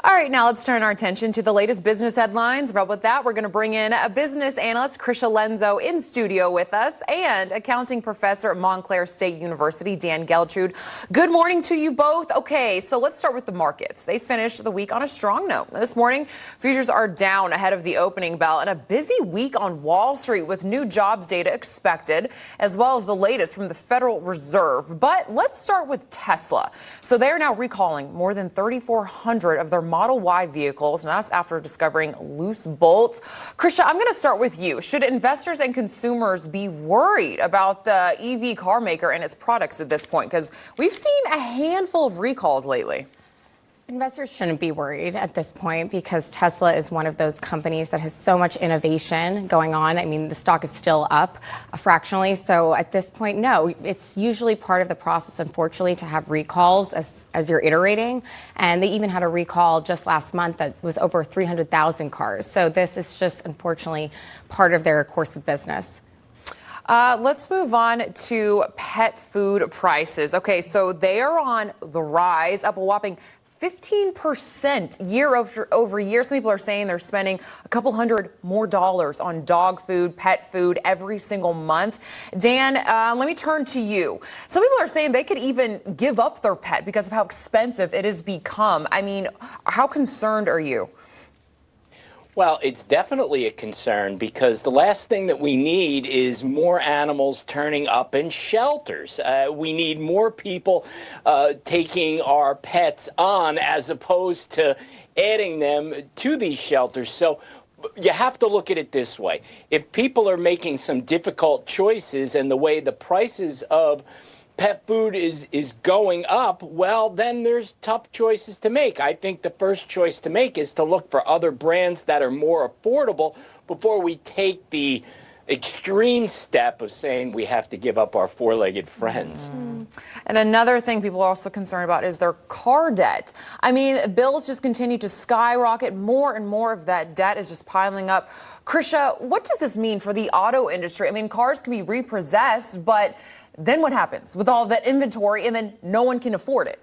All right, now let's turn our attention to the latest business headlines. But with that, we're going to bring in a business analyst, Krysia Lenzo, in studio with us, and accounting professor at Montclair State University, Dan Geltrude. Good morning to you both. Okay, so let's start with the markets. They finished the week on a strong note. This morning, futures are down ahead of the opening bell, and a busy week on Wall Street with new jobs data expected, as well as the latest from the Federal Reserve. But let's start with Tesla. So they are now recalling more than 3,400 of their Model Y vehicles, and that's after discovering loose bolts. Krysia, I'm going to start with you. Should investors and consumers be worried about the EV car maker and its products at this point? Because we've seen a handful of recalls lately. Investors shouldn't be worried at this point because Tesla is one of those companies that has so much innovation going on. I mean, the stock is still up fractionally. So at this point, no, it's usually part of the process, unfortunately, to have recalls as you're iterating. And they even had a recall just last month that was over 300,000 cars. So this is just, unfortunately, part of their course of business. Let's move on to pet food prices. Okay, so they are on the rise, up a whopping 15% year over year. Some people are saying they're spending a couple $100 more on dog food, pet food every single month. Dan, let me turn to you. Some people are saying they could even give up their pet because of how expensive it has become. I mean, how concerned are you? Well, it's definitely a concern because the last thing that we need is more animals turning up in shelters. We need more people taking our pets on as opposed to adding them to these shelters. So you have to look at it this way. If people are making some difficult choices and the way the prices of pet food is going up, well, then there's tough choices to make. I think the first choice to make is to look for other brands that are more affordable before we take the extreme step of saying we have to give up our four-legged friends. And another thing people are also concerned about is their car debt. I mean, bills just continue to skyrocket. More and more of that debt is just piling up. Krysia, what does this mean for the auto industry? I mean, cars can be repossessed, but then what happens with all of that inventory and then no one can afford it?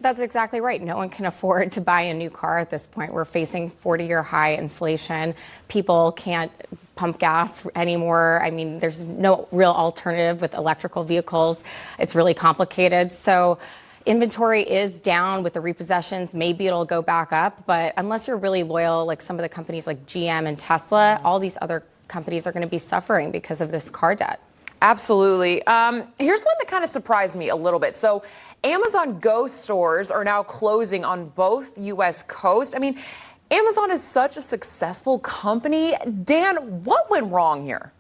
That's exactly right. No one can afford to buy a new car at this point. We're facing 40-year high inflation. People can't pump gas anymore. I mean, there's no real alternative with electrical vehicles. It's really complicated. So inventory is down with the repossessions. Maybe it'll go back up. But unless you're really loyal, like some of the companies like GM and Tesla, all these other companies are going to be suffering because of this car debt. Absolutely. Here's one that kind of surprised me a little bit. So Amazon Go stores are now closing on both U.S. coasts. I mean, Amazon is such a successful company. Dan, what went wrong here?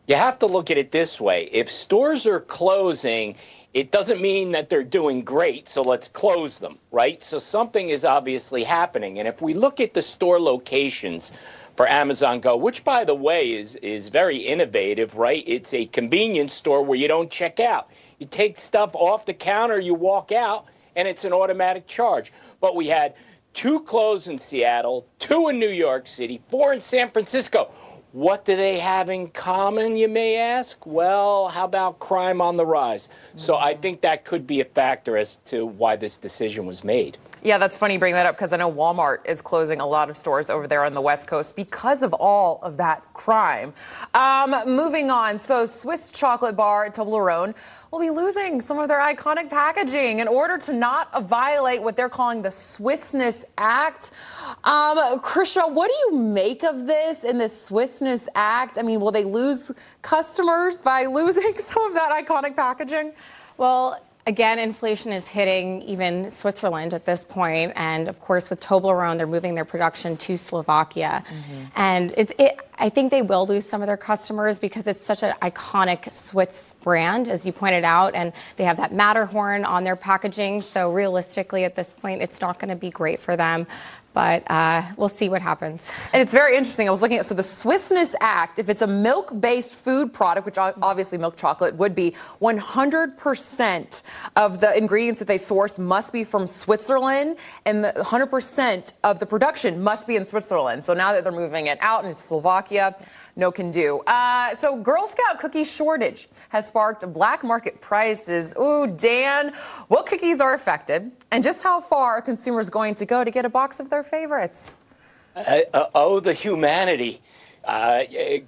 You have to look at it this way. If stores are closing, it doesn't mean that they're doing great, so let's close them, right? So something is obviously happening. And if we look at the store locations for Amazon Go, which, by the way, is very innovative, right? It's a convenience store where you don't check out. You take stuff off the counter, you walk out, and it's an automatic charge. But we had 2 closed in Seattle, 2 in New York City, 4 in San Francisco. What do they have in common, you may ask? Well, how about crime on the rise? So I think that could be a factor as to why this decision was made. Yeah, that's funny you bring that up because I know Walmart is closing a lot of stores over there on the West Coast because of all of that crime. Moving on, so Swiss chocolate bar Toblerone will be losing some of their iconic packaging in order to not violate what they're calling the Swissness Act. Krysia, what do you make of this in the Swissness Act? I mean, will they lose customers by losing some of that iconic packaging? Well, again, inflation is hitting even Switzerland at this point. And of course, with Toblerone, they're moving their production to Slovakia. And I think they will lose some of their customers because it's such an iconic Swiss brand, as you pointed out. And they have that Matterhorn on their packaging. So realistically, at this point, it's not going to be great for them. But we'll see what happens. And it's very interesting. I was looking at, so the Swissness Act, if it's a milk-based food product, which obviously milk chocolate would be, 100% of the ingredients that they source must be from Switzerland, and 100% of the production must be in Switzerland. So now that they're moving it out into Slovakia, block you. No can do. So Girl Scout cookie shortage has sparked black market prices. Ooh, Dan, what cookies are affected and just how far are consumers going to go to get a box of their favorites? The humanity.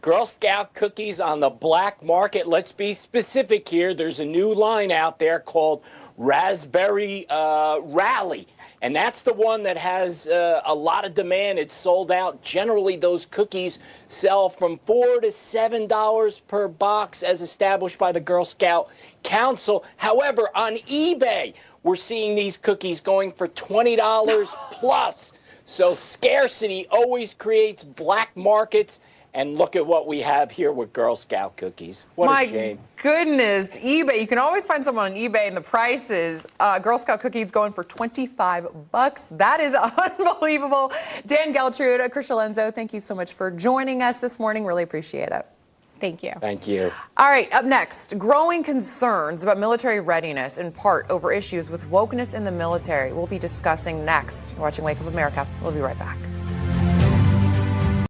Girl Scout cookies on the black market. Let's be specific here. There's a new line out there called Raspberry Rally. And that's the one that has a lot of demand. It's sold out. Generally, those cookies sell from $4 to $7 per box as established by the Girl Scout Council. However, on eBay, we're seeing these cookies going for $20 plus. So scarcity always creates black markets. And look at what we have here with Girl Scout cookies. What a shame. My goodness, eBay. You can always find someone on eBay and the prices. Girl Scout cookies going for $25. That is unbelievable. Dan Geltrude, Krysia Lenzo, thank you so much for joining us this morning. Really appreciate it. Thank you. Thank you. All right, up next, growing concerns about military readiness, in part over issues with wokeness in the military. We'll be discussing next. You're watching Wake Up America. We'll be right back.